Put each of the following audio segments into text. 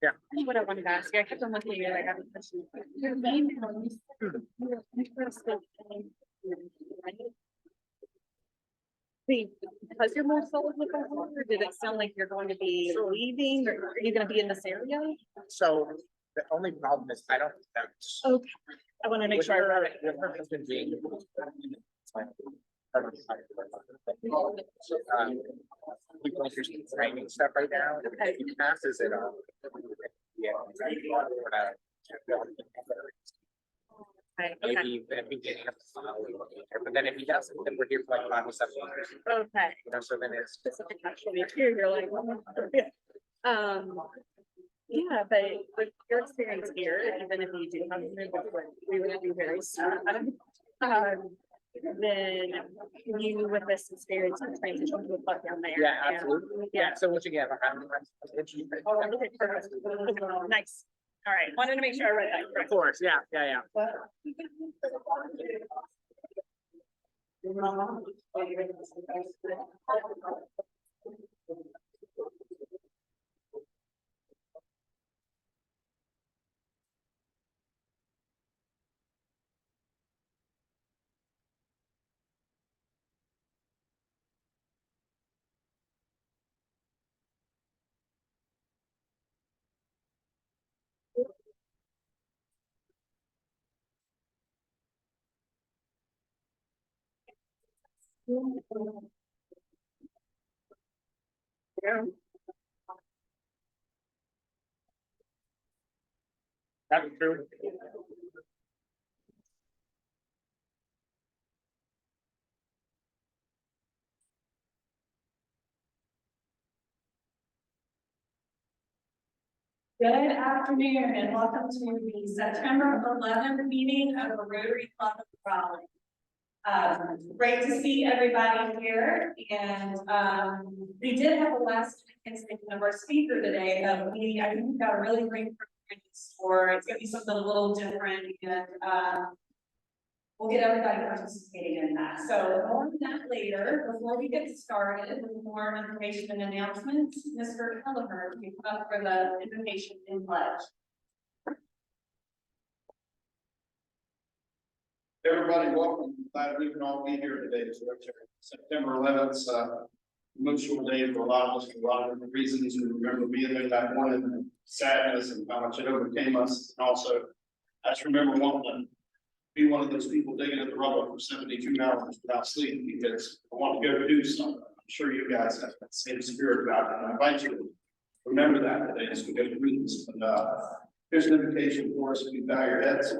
Yeah. What I wanted to ask you, I kept on looking at you like I have a question. Your main house, you're interested in, because you're more solid with the water, did it sound like you're going to be leaving or are you going to be in this area? So the only problem is I don't know. Okay, I want to make sure I read it. With her husband being. We go through some training stuff right now. Okay. He passes it on. Yeah. Okay, Maybe at the beginning of the summer, but then if he doesn't, then we're here for like 5 or 7 years. okay. You know, so then it's Specific actually here, you're like, yeah, but with your experience here, even if you do have to move, we would be very sad. Then you with this experience can transition to a club down there. yeah, absolutely. Yeah. So what you get? Okay, perfect. Nice. All right, wanted to make sure I read that Of correct. course, yeah. Yeah. That's true. Good afternoon and welcome to the September 11th meeting of the Rotary Club of Raleigh. Great to see everybody here, and we did have a last minute cancellation of our speaker today, but I think we've got a really great program for it's going to be something a little different, and we'll get everybody participating in that. So more on that later. Before we get started with more information and announcements, Mr. Kelleher, you come up for the invitation and pledge. Everybody, welcome. Glad we can all be here today. It's September 11th, emotional day for a lot of us for a lot of different reasons. We remember being there that morning and sadness and how much it overcame us. And also, I just remember wanting to be one of those people digging at the rubber for 72 hours without sleep because I want to go do something. I'm sure you guys have that same spirit about it. And I invite you to remember that today as we go through this. And here's an invitation for us if you bow your heads.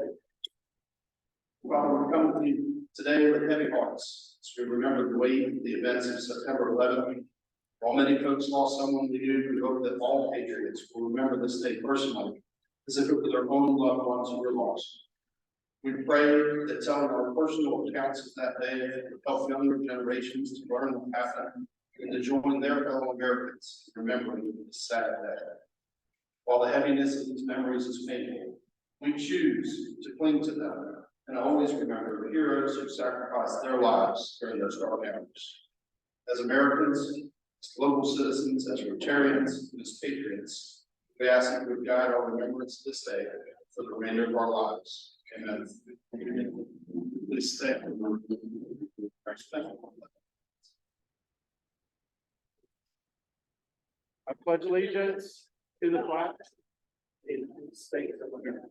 Father, we come to you today with heavy hearts, as we remember the weight of the events of September 11th. While many folks lost someone we knew, we hope that all patriots will remember this day personally, as if it were their own loved ones who were lost. We pray that telling our personal accounts of that day will help younger generations to learn what happened and to join their fellow Americans in remembering this sad day. While the heaviness of these memories is painful, we choose to cling to them and always remember the heroes who sacrificed their lives during those dark hours. As Americans, as global citizens, as Rotarians, and as patriots, we ask that you would guide our remembrance this day for the remainder of our lives. Amen. Please stand. I pledge allegiance to the flag of the United States of America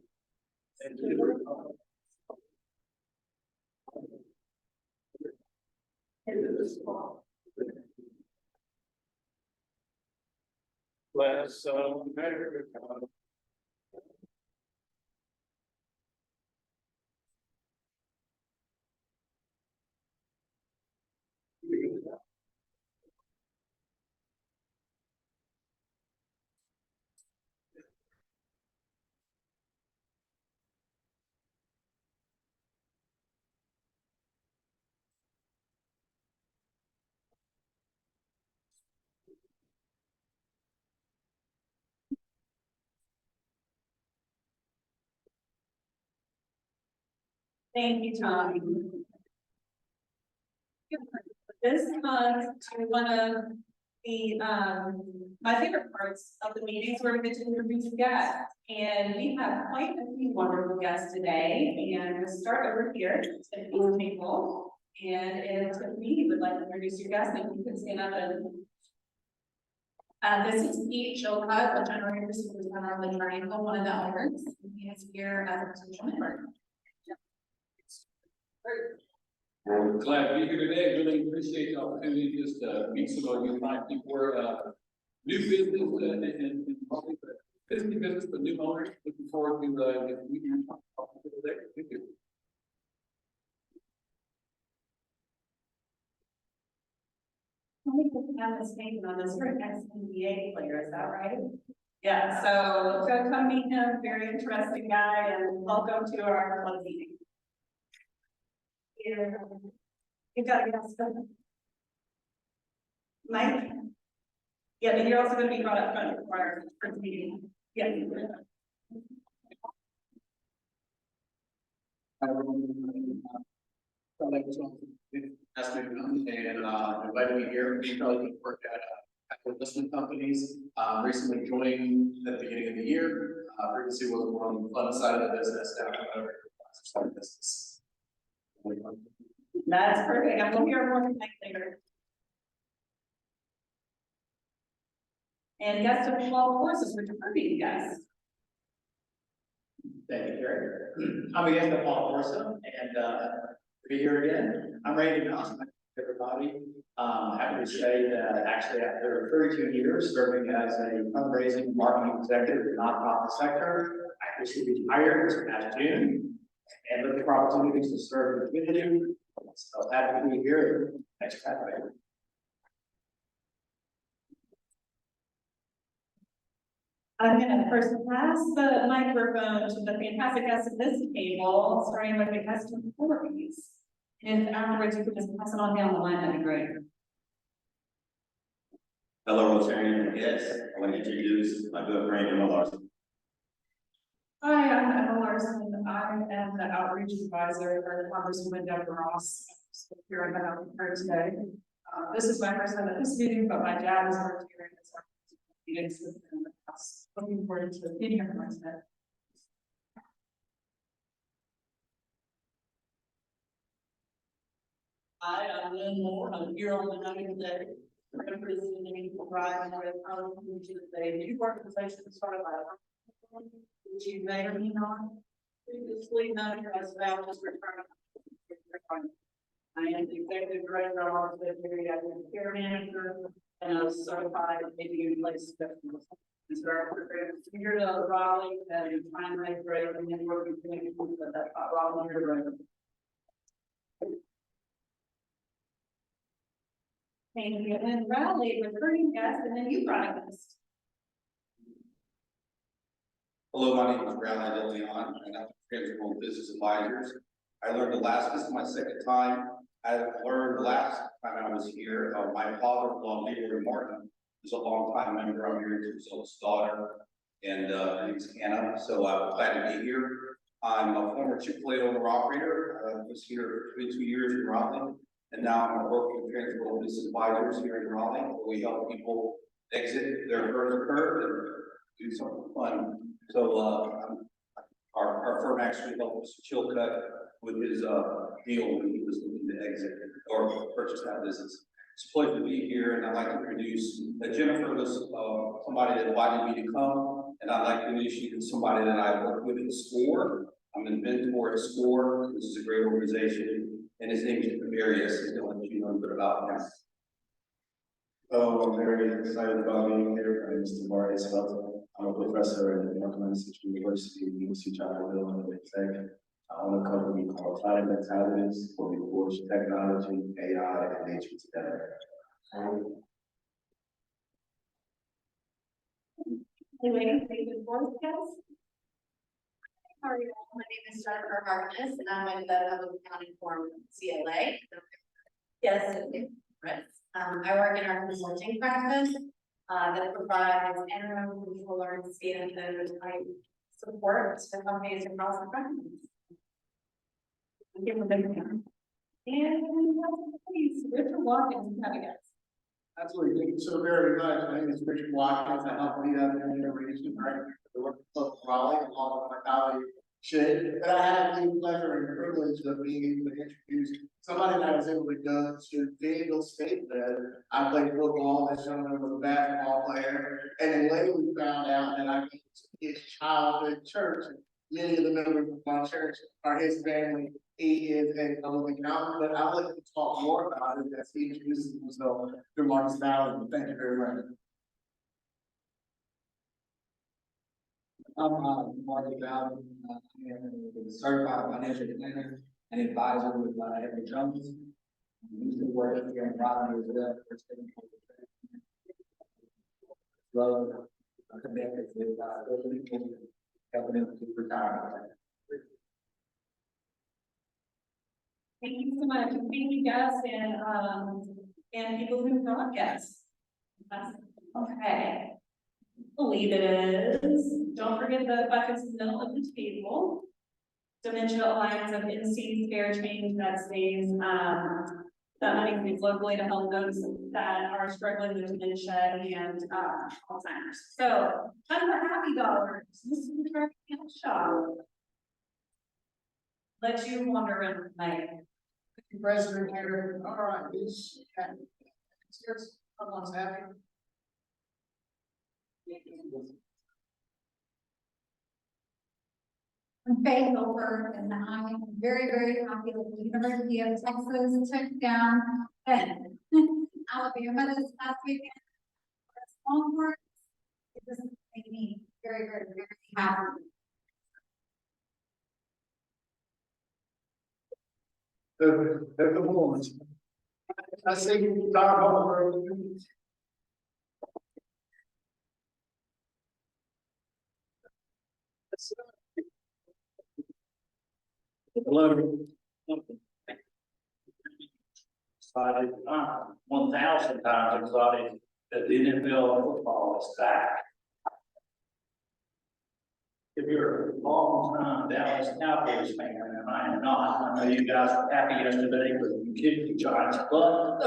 and to the republic bless America. Thank you, Tom. This month, we want to My favorite parts of the meetings were to get to introduce guests. And we have quite a few wonderful guests today, and we'll start over here to these people. And if Tiffany would like to introduce your guests, then you can stand up and. This is Pete Chilcutt, the generator superintendent of the Triangle, one of the owners. He is here as a potential member. We're glad to be here today. Really appreciate the opportunity just to meet some of you fine people. New business and probably busy business, but new owners. Looking forward to meeting you today. Thank you. I think we have this name on this for an ex-NBA player, is that right? Yeah, so come meet him, very interesting guy, and welcome to our club meeting. Here, you got to guess. Mike? Yeah, but you're also gonna be brought up front for the meeting. Yeah. Asked me to come and invited me here. We probably worked at listening companies. Recently joined at the beginning of the year. Previously was more on the fun side of the business. Now side of business. That's perfect. I'm gonna hear more from Mike later. And guests of all courses, which are being guests. Thank you, Gary. I'm a guest of Paul Corso and to be here again. I'm ready to announce everybody. Happy to say that actually after 32 years serving as a fundraising marketing executive in the nonprofit sector, I recently retired this past June and looking for opportunities to serve the community. So happy to be here. Thanks for having me. I'm gonna first pass the microphone to the fantastic guests at this table, starting with the guest of employees. And afterwards, you can just pass it on down the line, that'd be great. Hello, Rotarian guests. I want to introduce my good friend Emma Larson. Hi, I'm Emma Larson. I am the outreach advisor for Congresswoman Deborah Ross. Here I'm out with her today. This is my first time at this meeting, but my dad has worked here in this meetings with him in the past. Looking forward to being here for today. Hi, I'm Lynn Moore. I'm here on the night today. Representing Raleigh Rotary today. New organization started by which you may or may not previously known as Baptist Return. I am the executive director of the area care manager and a certified ABU place specialist. And so our program is here to Raleigh and trying to make great and then working with that Raleigh here. Thank you. And Raleigh, returning guest, and then you brought a guest. Hello, my name is Raleigh Leon, and I'm Principal Business Advisors. I learned Alaska my second time. I learned last time I was here, my father-in-law, Leroy Martin, is a longtime member. I'm here to his oldest daughter, and her name is Hannah, so I'm glad to be here. I'm a former Chick-fil-A owner operator. I was here 22 years in Raleigh, and now I'm working with Principal Business Advisors here in Raleigh, where we help people exit their first curve and do something fun. So our firm actually helped Mr. Chilcutt with his deal when he was looking to exit or purchase that business. It's a pleasure to be here, and I'd like to introduce Jennifer was somebody that invited me to come, and I'd like to introduce you to somebody that I work with at SCORE. I'm a mentor at SCORE. This is a great organization, and his name is Darius. He's going to let you know a bit about him. Oh, I'm very excited about being here. My name is Darius. I'm a professor at North University, University of Chicago, and exec. I own a company called Cloud Mentalities, where we forge technology, AI, and nature together. Anyway, thank you for the guest. How are you? My name is Jennifer Harkness, and I'm with the Public Accounting Forum CLA. Yes. I work in our consulting practice that provides interim controller and state and type support to companies across the country. And please, Richard Watkins, have a guest. Absolutely, thank you so very much. My name is Richard Watkins. I help lead up in the region, right? The work of Raleigh, along with my colleague Shay. But I had the pleasure and privilege of being able to introduce somebody that I was able to go to Danville State with. I played football, this gentleman was a basketball player, and then later we found out that I went to his childhood church. Many of the members of my church are his family. He is a public accountant, but I'll let him talk more about it as he introduces himself to Marcus Valley. Thank you very much. I'm Marty Bowden. I am a certified financial planner and advisor with Henry Jones. I used to work here in Raleigh as well. Love connected with helping them to retire. Thank you so much. Thank you, guests, and people who not guests. Okay. I believe it is. Don't forget the buckets in the middle of the table. Dementia Alliance of NC Fair Change that stays, that money is locally to help those that are struggling with dementia and Alzheimer's. So, time for happy dollars. This is the Turkey shop. Let you wander around the night. President here, all right, this, someone's happy. I'm Faye Hilbert, and I am very, very happy that the University of Texas took down Alabama this past weekend. For a small part, it just made me very, very, very happy. The moment. I see you talk over. Hello. Excited, 1,000 times excited that the NFL football is back. If you're a long-time Dallas Cowboys fan, and I am not, I know you guys were happy yesterday because you kicked the Giants' butt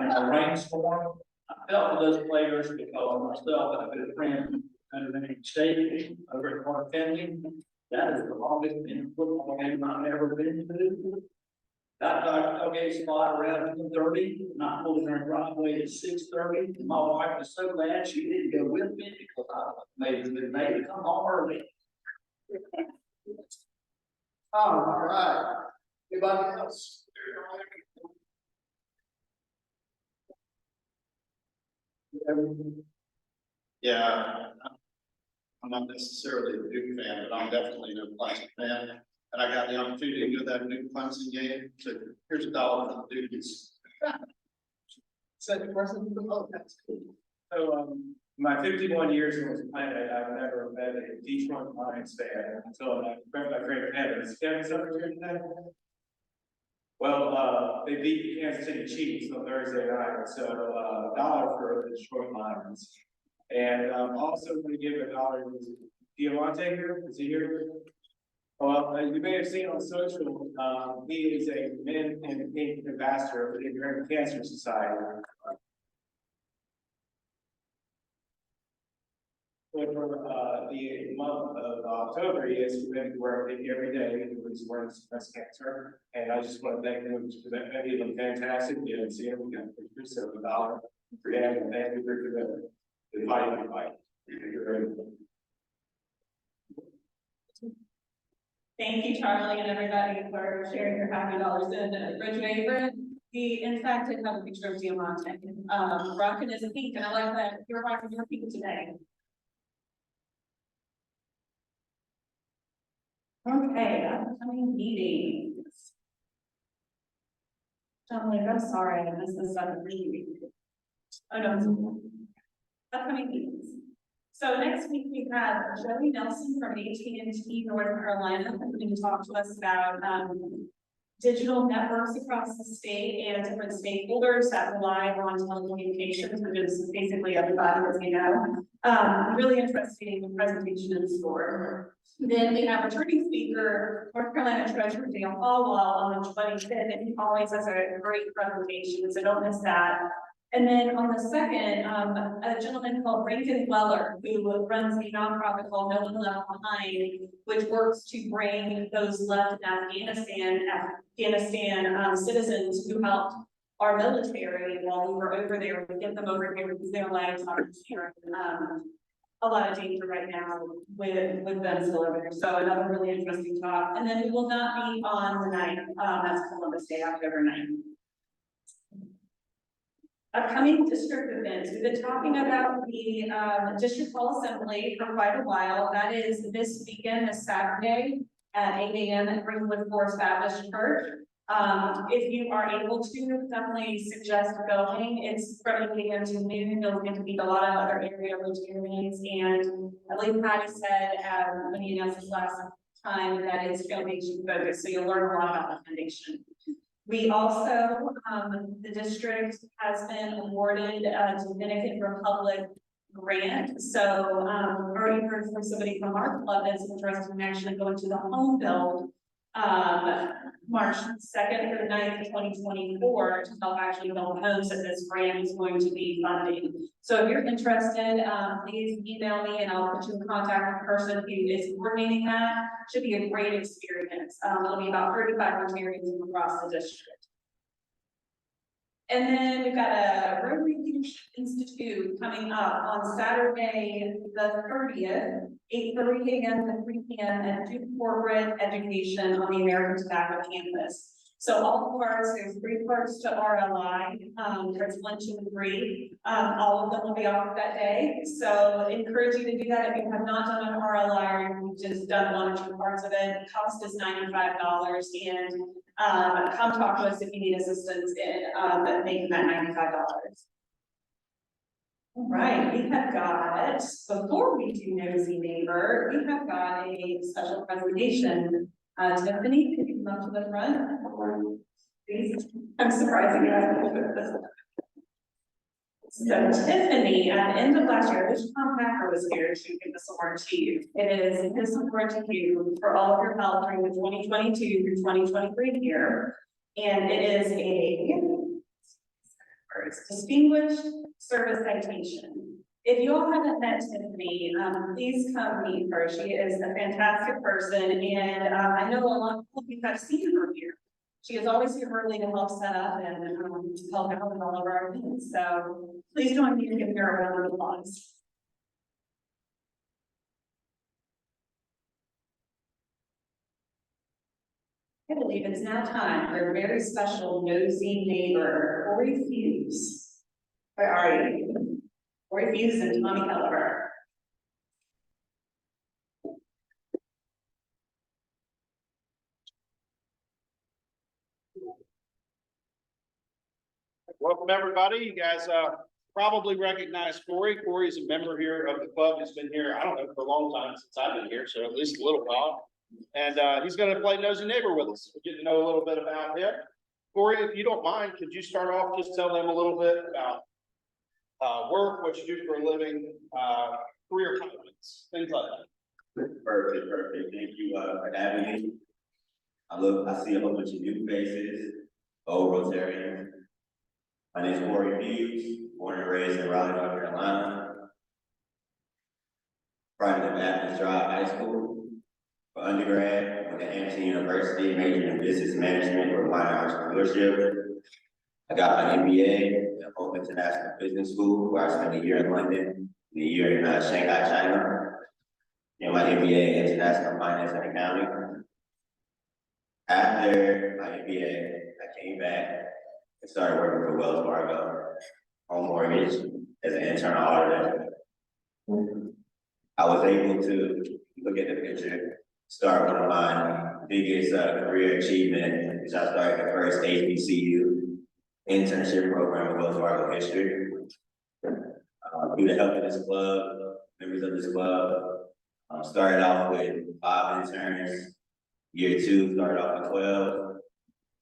in a rainstorm. I felt for those players because myself and a good friend under the state over at Clark County, that is the longest in football game I've ever been to. Got to okay, spot around 2:30, not pulling her driveway at 6:30. My wife was so glad she didn't go with me because I made it come home early. All right. Anybody else? Yeah, I'm not necessarily a Duke fan, but I'm definitely a Clemson fan. And I got the opportunity to go to that Duke Clemson game. So here's $1 for the Dukies. Second person. Oh, that's cool. So, my 51 years in this planet, I've never met a Detroit Lions fan until I met my friend Kevin. Is Kevin somewhere here today? Well, they beat the Kansas City Chiefs on Thursday night, so $1 for the Detroit Lions. And also going to give $1 to Diamante here. Is he here? Well, you may have seen on social, he is a Men in Pink ambassador of the American Cancer Society. For the month of October, he is committed to wear it every day. He's wearing breast cancer, and I just want to thank him because that he looked fantastic. You didn't see him, we got pictures of $1 for him, and thank you for your commitment to fighting the fight. You're very good. Thank you, Charlie, and everybody for sharing your happy dollars. And Richard Avery, he in fact did have a picture of Diamante, rocking his pink, and I like that you're rocking your pink today. Okay, upcoming meetings. Gentlemen, I'm sorry, I missed this other meeting. Oh, no. Upcoming meetings. So next week we have Joey Nelson from AT&T North Carolina coming to talk to us about digital networks across the state and different stakeholders that rely on telecommunications, which is basically everybody, as you know. Really interesting presentation in store. Then we have returning speaker, North Carolina Treasurer Dale Hallwell on the 25th, and he always has a great presentation, so don't miss that. And then on the second, a gentleman called Rankin Weller, who runs a nonprofit called No One Left Behind, which works to bring those left in Afghanistan citizens who helped our military while we were over there, to get them over here because their lives are here. A lot of danger right now with them still over there. So another really interesting talk. And then we will not be on the 9th, that's Columbus Day, October 9th. Upcoming district events, we've been talking about the district hall assembly for quite a while. That is this weekend, this Saturday at 8 a.m. at Greenwood Forest Baptist Church. If you are able to, definitely suggest going. It's from 8 a.m. to noon. You'll get to meet a lot of other area Rotarians, and I believe Patty said when he announced this last time that it's foundation focused, so you'll learn a lot about the foundation. We also, the district has been awarded a Dominican Republic grant. So, already heard from somebody from our club that's interested in actually going to the home build, March 2nd through 9th, 2024, to help actually build homes that this grant is going to be funding. So if you're interested, please email me and I'll put you in contact with the person who is coordinating that. Should be a great experience. It'll be about 35 Rotarians from across the district. And then we've got a Rotary Leadership Institute coming up on Saturday, the 30th, 8:30 a.m. to 3 p.m. at Duke Corporate Education on the American Tobacco campus. So all the parts, there's 3 parts to RLI, there's 1, 2, and 3. All of them will be off that day. So encourage you to do that if you have not done an RLI or you've just done 1 or 2 parts of it. The cost is $95, and come talk to us if you need assistance in making that $95. All right, we have got, before we do Nosy Neighbor, we have got a special presentation. Tiffany, could you come up to the front? Please. I'm surprised you guys. So Tiffany, at the end of last year, which Tom Packer was here to give this award to you. It is this award to you for all of your help during the 2022 through 2023 year. And it is a distinguished service citation. If you all haven't met Tiffany, please come meet her. She is a fantastic person, and I know a lot of you have seen her here. She is always here early to help set up and help out with all of our events. So please join me in giving her a round of applause. I believe it's now time for a very special Nosy Neighbor, Corey Hughes. Where are you? Corey Hughes and Tommy Kelleher. Welcome, everybody. You guys probably recognize Corey. Corey's a member here of the club. He's been here, I don't know, for a long time since I've been here, so at least a little while. And he's going to play Nosy Neighbor with us. We'll get to know a little bit about him. Corey, if you don't mind, could you start off, just tell them a little bit about work, what you do for a living, career comments, things like that. Perfect. Thank you for having me. I see a whole bunch of new faces, old Rotarians. My name is Corey Hughes, born and raised in Raleigh, North Carolina. Private Baptist Drive High School. For undergrad, went to Hampton University, majored in business management with minor entrepreneurship. I got my MBA at Hope International Business School, where I spent a year in London, and a year in Shanghai, China. And my MBA in International Finance and Accounting. After my MBA, I came back and started working for Wells Fargo, home mortgage, as an internal auditor. I was able to look at the picture, start one of my biggest career achievement, which I started the first HBCU internship program in Wells Fargo history. Through the help of this club, members of this club, started off with 5 interns. Year 2 started off with 12.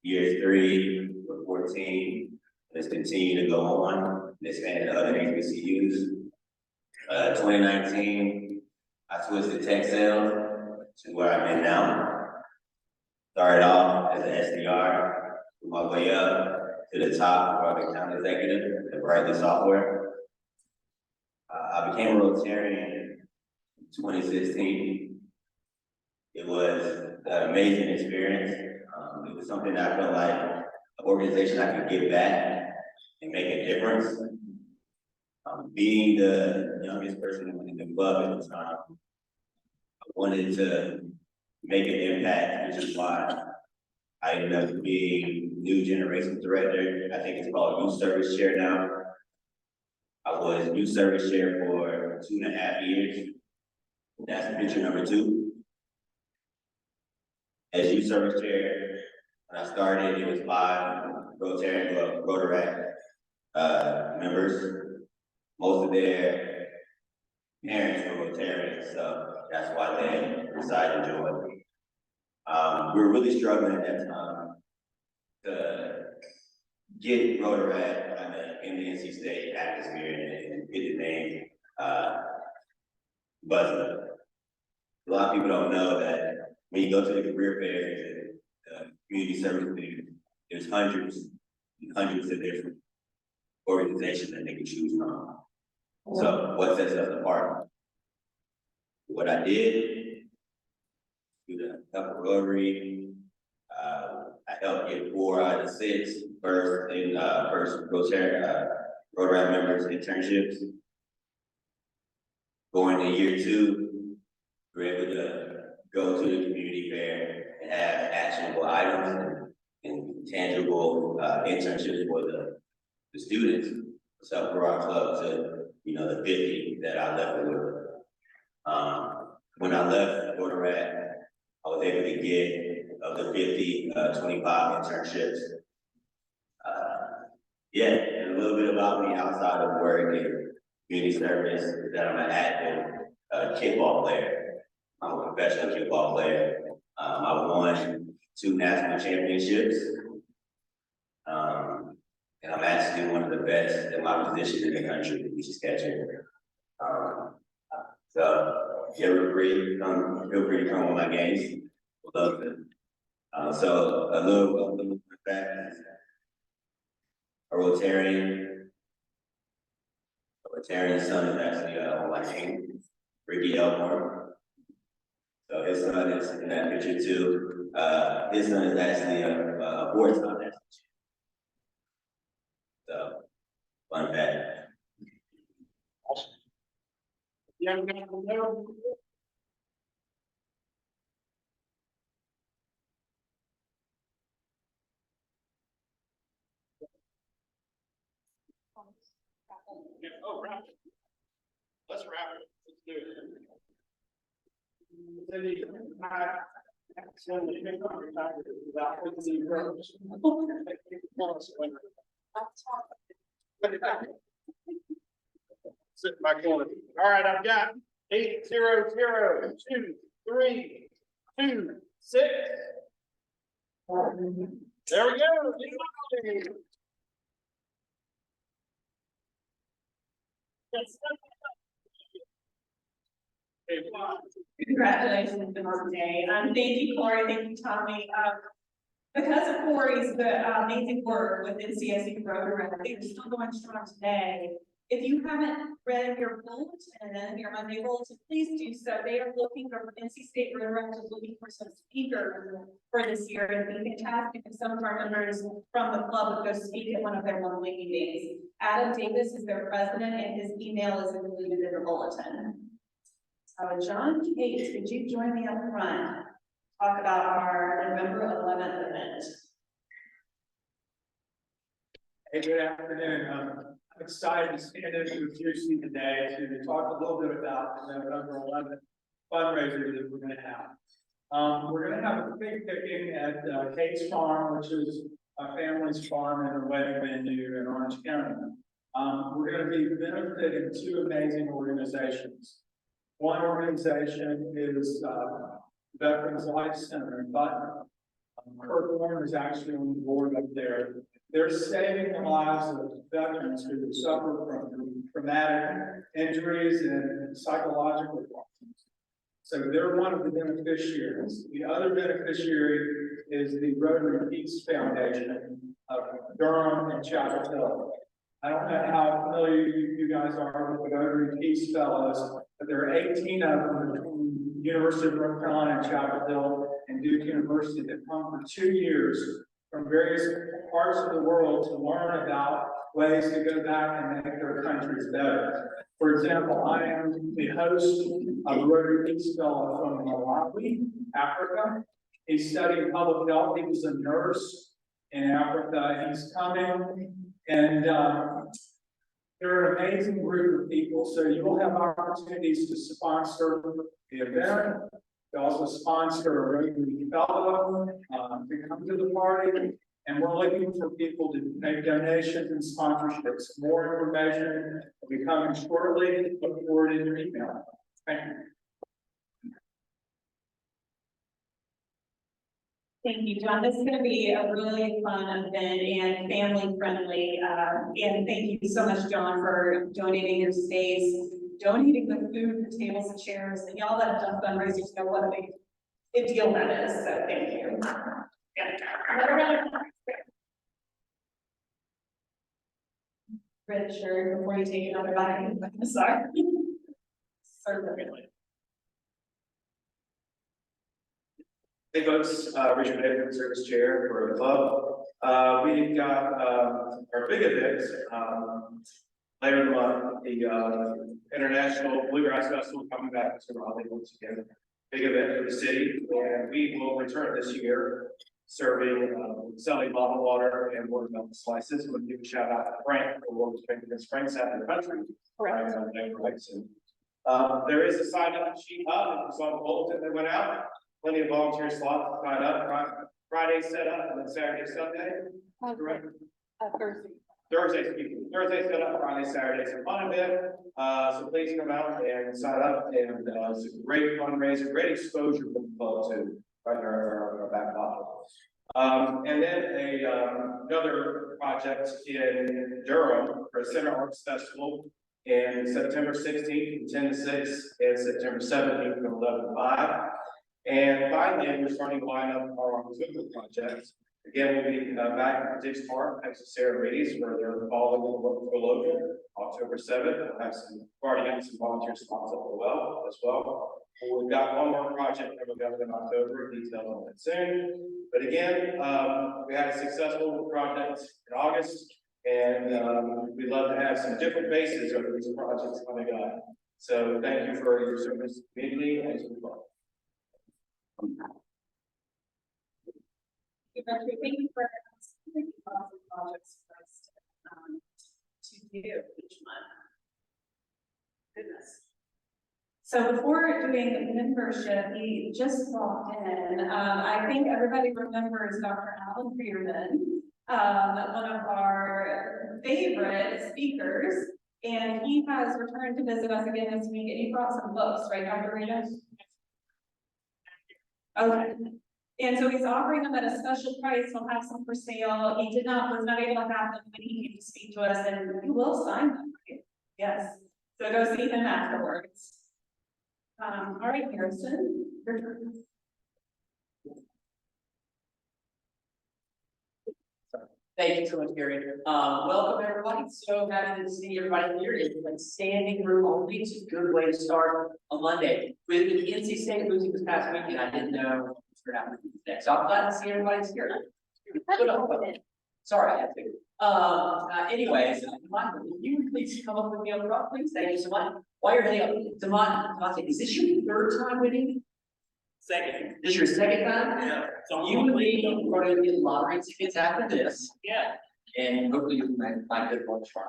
Year 3 with 14. Let's continue to go on and expand to other HBCUs. 2019, I switched to tech sales, to where I'm in now. Started off as an SDR, my way up to the top of account executive at Raleigh Software. I became a Rotarian in 2016. It was an amazing experience. It was something that I felt like an organization I could give back and make a difference. Being the youngest person in the club at the time, I wanted to make an impact, which is why I ended up being new generation director. I think it's called youth service chair now. I was youth service chair for 2.5 years. That's picture number 2. As youth service chair, when I started, it was 5 Rotary members. Most of their parents were Rotarians, so that's why they decided to join. We were really struggling at that time to get Rotary in the NC State atmosphere and get the name buzzing. A lot of people don't know that when you go to the career fairs and community service things, there's hundreds and hundreds of different organizations that they can choose from. So what sets us apart? What I did, through the help of Rotary, I helped get 4 out of the 6 first Rotary members internships. Going to year 2, we were able to go to the community fair and have actionable items and tangible internships for the students. So for our club to, the 50 that I left with. When I left Rotary, I was able to get of the 50, 25 internships. And a little bit about me outside of work and community service is that I'm an active kickball player. I'm a professional kickball player. I won 2 national championships. And I'm actually one of the best in my position in the country, which is catcher. So feel free to come on my games. Love it. So a little back. A Rotarian son is actually on my team, Ricky Elmore. So his son is in that picture too. His son is actually a 4-time national champion. So fun fact. Oh, wrap it. Let's wrap it. Let's do it. Cindy, sit back on it. All right, I've got 800-232-6. There we go. Congratulations on today. Thank you, Corey. Thank you, Tommy. Because of Corey's amazing work with NCSU program, they're still going strong today. If you haven't read your bulletin, your Monday bulletin, please do so. They are looking for NC State Rotary is looking for some speakers for this year. It'd be fantastic if some of our members from the club would go speak at one of their monthly meetings. Adam Davis is their president, and his email is included in the bulletin. John Case, could you join me up front? Talk about our November 11th event. Hey, good afternoon. I'm excited to stand in with you today to talk a little bit about the November 11th fundraiser that we're going to have. We're going to have a big picking at Kate's Farm, which is a family's farm and a wedding venue in Orange County. We're going to be benefiting 2 amazing organizations. One organization is Veterans Life Center in Button. Kurt Warren is actually on the board up there. They're saving the lives of veterans who suffer from traumatic injuries and psychological problems. So they're one of the beneficiaries. The other beneficiary is the Rotary Peace Foundation of Durham and Chapel Hill. I don't know how familiar you guys are with the Rotary Peace Fellows, but there are 18 of them between University of North Carolina and Chapel Hill and Duke University that come for 2 years from various parts of the world to learn about ways to go back and make their countries better. For example, I am the host of a Rotary Peace Fellow from Raleigh, Africa. He studied public health. He was a nurse in Africa. He's coming, and they're an amazing group of people. So you will have opportunities to sponsor the event. They also sponsor a Rotary Fellow to come to the party. And we're looking for people to make donations and sponsorships. More information will be coming shortly. Look forward in your email. Thank you. Thank you, John. This is going to be a really fun event and family friendly. And thank you so much, John, for donating your space, donating the food, the tables, and chairs, and y'all that have done fundraisers know what a big deal that is. So thank you. Yeah. Richard, before you take another bite, sorry. Certainly. Hey folks, Richard Edwards, Service Chair for the club. We've got our big event later in the month, the International Bluegrass Festival coming back to Raleigh once again. Big event for the city, and we will return this year serving, selling bottled water and watermelon slices. We'll give a shout out to Frank for world's famous Frank's out in the country. Right. There is a sign up sheet up, it was on the bulletin that went out. Plenty of volunteer slots to sign up. Friday set up and then Saturday, Sunday. Correct? Thursday, Thursday set up, Friday, Saturday, it's a fun event. So please come out and sign up, and it's a great fundraiser, great exposure for the club too, right in our back pocket. And then another project in Durham for a Center Arts Festival in September 16th from 10 to 6 and September 17th from 11 to 5. And finally, we're starting to line up our October projects. Again, we'll be back at Diggs Park, Texas Sarah Ladies, where they're following the local, October 7th. We'll have some, already got some volunteer spots up as well. We've got one more project coming up in October, detail on that soon. But again, we had a successful project in August, and we'd love to have some different faces over these projects coming up. So thank you for your service to the community as well. Thank you for projects for us to do each month. Goodness. So before doing the membership, we just walked in. I think everybody remembers Dr. Alan Freerman, one of our favorite speakers, and he has returned to visit us again this week, and he brought some books, right, Dr. Rita? Okay. And so he's offering them at a special price. He'll have some for sale. He was not able to have them when he came to speak to us, and he will sign them, right? Yes. So go see him afterwards. All right, Harrison. Your turn. Thank you so much, Gary. Welcome everybody. So happy to see everybody here. It's like standing room only. It's a good way to start on Monday. With the NC State losing this past weekend, I didn't know what's going to happen today. So I'm glad to see everybody's here. Sorry, I had to. Anyways, Michael, if you would please come up with me on the front, please. Thank you so much. While you're heading up, Devontae, is this your third time winning? Second. This is your second time? Yeah. So you and me are going to get lottery tickets after this. Yeah. And hopefully you'll find good ones for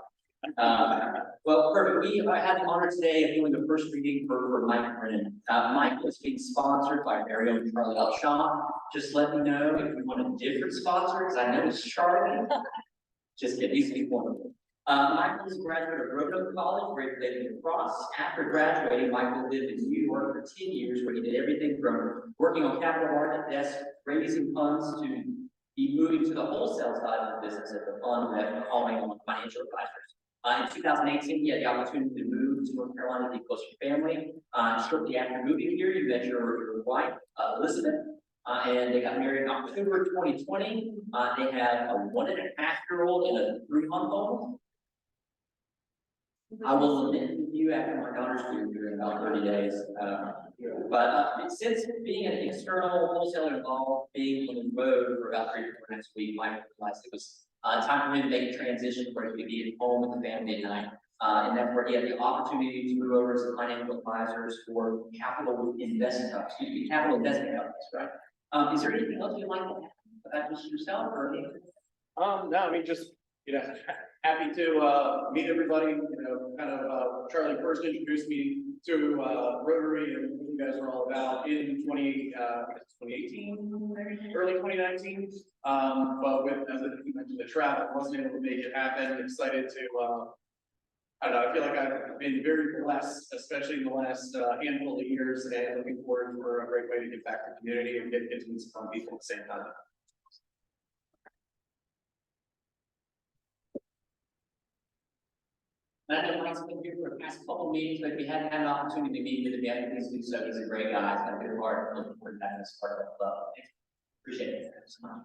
well, perfect. We had the honor today of doing the first reading for Mike Brennan. Mike was being sponsored by very own Charlie Upshaw. Just let me know if you want a different sponsor, because I know it's Charlie. Just kidding, he's wonderful. Michael is a graduate of Roanoke College, graduated across. After graduating, Michael lived in New York for 10 years, where he did everything from working on capital market desks, raising funds, to be moving to the wholesale side of the business at the fund that calling on financial advisors. In 2018, he had the opportunity to move to North Carolina to be close to your family. Shortly after moving here, you met your wife, Elizabeth. and they got married in October 2020. They had a 1.5-year-old and a 3-month-old. I will lament with you after my daughter's due here in about 30 days. Since being an external wholesaler involved, being on the road for about 3 or 4 nights a week, Mike realized it was time for him to make a transition where he could be at home with the family at night. And that's where he had the opportunity to move over as a financial advisors for capital investment companies, right? Is there anything else you'd like to add about just yourself or? No, I mean, just, happy to, meet everybody, Charlie first introduced me to, Rotary and what you guys are all about in 2018, early 2019. But with, as you mentioned, the travel, wasn't able to make it happen, excited to, I don't know, I feel like I've been very blessed, especially in the last handful of years, and looking forward for a great way to get back to the community and get to meet some fun people at the same time. I know Mike's been here for the past couple of meetings, but if you hadn't had an opportunity to meet with him yet, please do so. He's a great guy. He's got a good heart. Looking forward to that as part of the club. Appreciate it so much.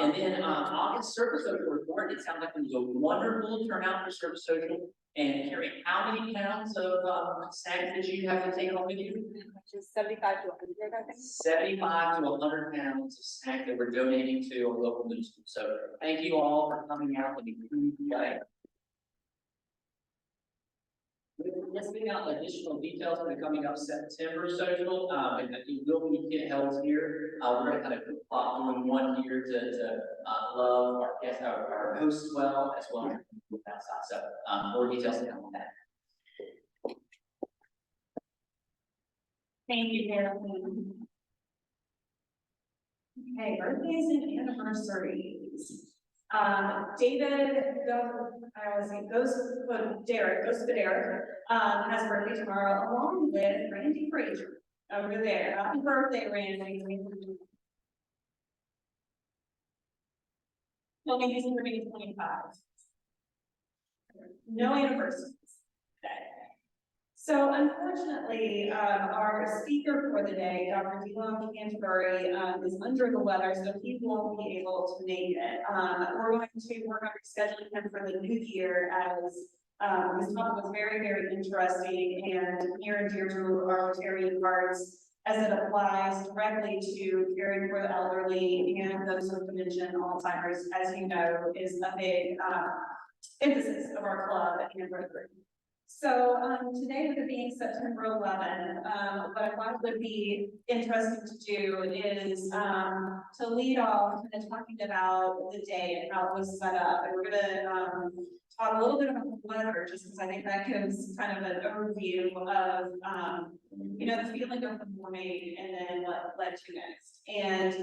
And then August Service Social report. It sounds like it was a wonderful turnout for Service Social. And Carrie, how many pounds of snacks did you have to take home with you? 75 to 100, I think. 75 to 100 pounds of snack that we're donating to our local middle school. So thank you all for coming out with the day. Listing out additional details for the coming up September social, and it will be held here. We're going to kind of doing one here to love our guests, our hosts well, as well as outside. So more details to come on that. Thank you, Carolyn. Okay, birthdays and anniversaries. David, Derek, has a birthday tomorrow, along with Randy Frazier over there. Happy birthday, Randy. Well, he's turning 25. No anniversaries today. So unfortunately, our speaker for the day, Dr. Dylan Canterbury, is under the weather, so he won't be able to make it. We're going to work on rescheduling him for the new year, as his talk was very, very interesting and near and dear to our Rotarian hearts, as it applies directly to caring for the elderly and those with dementia and Alzheimer's, as you know, is a big emphasis of our club and Rotary. So today, with it being September 11, what I thought would be interesting to do is to lead off kind of talking about the day and how it was set up. And we're going to talk a little bit about the weather, just because I think that gives kind of an overview of the feeling of the morning and then what led to next. And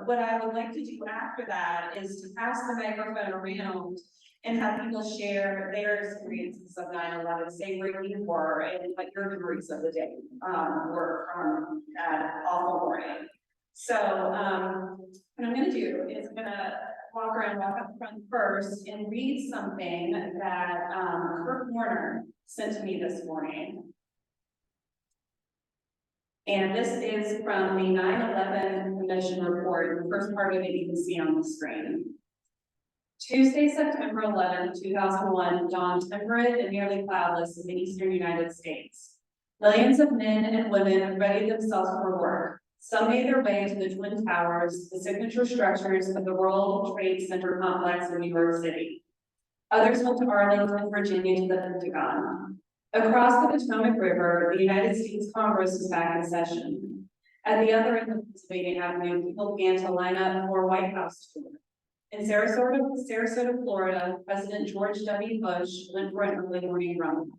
what I would like to do after that is to pass the microphone around and have people share their experiences of 9/11, say where you were and what your memories of the day were from that awful morning. So what I'm going to do is I'm going to walk up front first and read something that Kurt Warner sent to me this morning. And this is from the 9/11 Commission report. The first part of it you can see on the screen. Tuesday, September 11, 2001, dawned temperate and nearly cloudless in the eastern United States. Millions of men and women readied themselves for work. Some made their way to the Twin Towers, the signature structures of the World Trade Center complex in New York City. Others went to Arlington, Virginia, to the Pentagon. Across the Potomac River, the United States Congress was back in session. At the other end of Pennsylvania Avenue, people began to line up for a White House tour. In Sarasota, Florida, President George W. Bush went for an early morning run.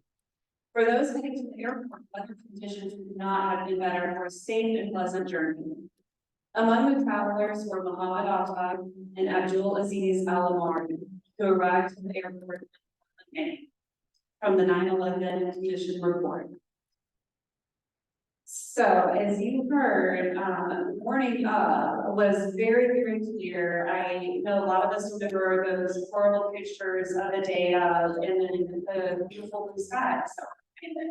For those heading to the airport, weather conditions could not have been better for a safe and pleasant journey. Among the travelers were Muhammad Atta and Abdul Aziz Al-Amari, who arrived at the airport from the 9/11 Commission report. So, as you heard, morning was very, very clear. I know a lot of us remember those horrible pictures of the day of, and then the beautiful blue skies that were painted.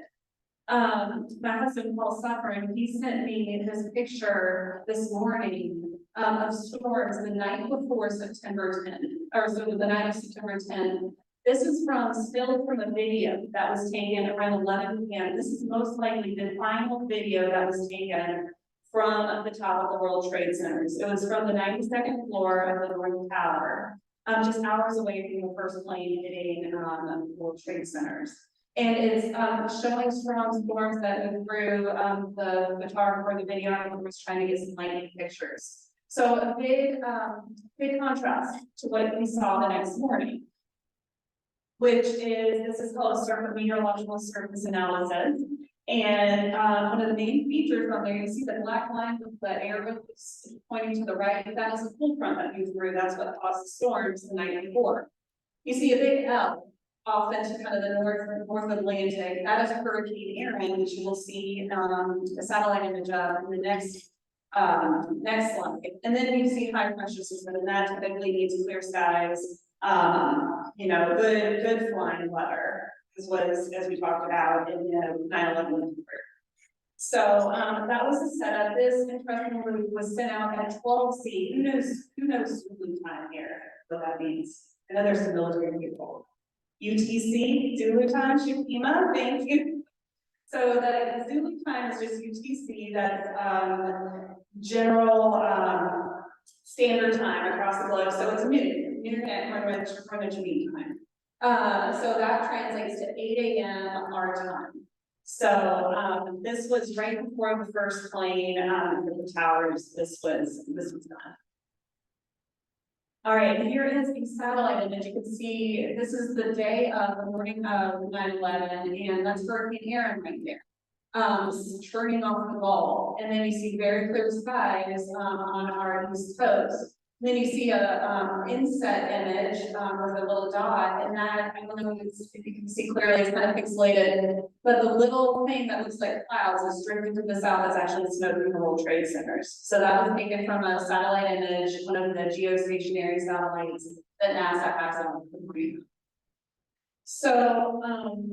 My husband Paul Suffering, he sent me this picture this morning of storms the night before September 10th, or so the night of September 10th. This is still from a video that was taken around 11 p.m. This is most likely the final video that was taken from the top of the World Trade Centers. It was from the 92nd floor of the North Tower, just hours away from the first plane hitting World Trade Centers. And it's showing strong storms that went through the photographer, the videographer was trying to get some lightning pictures. So a big contrast to what we saw the next morning, which is, this is called a meteorological surface analysis. And one of the main features on there, you see the black line with the arrow pointing to the right, that is a cold front that moved through. That's what caused the storms the night before. You see a big L off into kind of the North Atlantic. That is Hurricane Aaron, which you will see a satellite image of in the next slide. And then you see high pressure system, and that typically means clear skies, good flying weather, as we talked about in the 9/11. So that was the setup. This interestingly was sent out at 12 C. Who knows Zulu time here? What that means? I know there's some military people. UTC, Zulu time, Shakima, thank you. So the Zulu time is just UTC, that's general standard time across the globe. So it's noon at Greenwich Mean Time. So that translates to 8 a.m. our time. So this was right before the first plane hit the towers. This was done. All right, here is the satellite image. You can see this is the day of the morning of 9/11, and that's Hurricane Aaron right there. This is turning off the ball, and then you see very clear skies on our east coast. And then you see a inset image with a little dot, and that, I don't know if you can see clearly, it's kind of pixelated, but the little thing that looks like clouds is drifting to the south is actually smoke from the World Trade Centers. So that was taken from a satellite image, one of the geostationary satellites that NASA has on the morning. So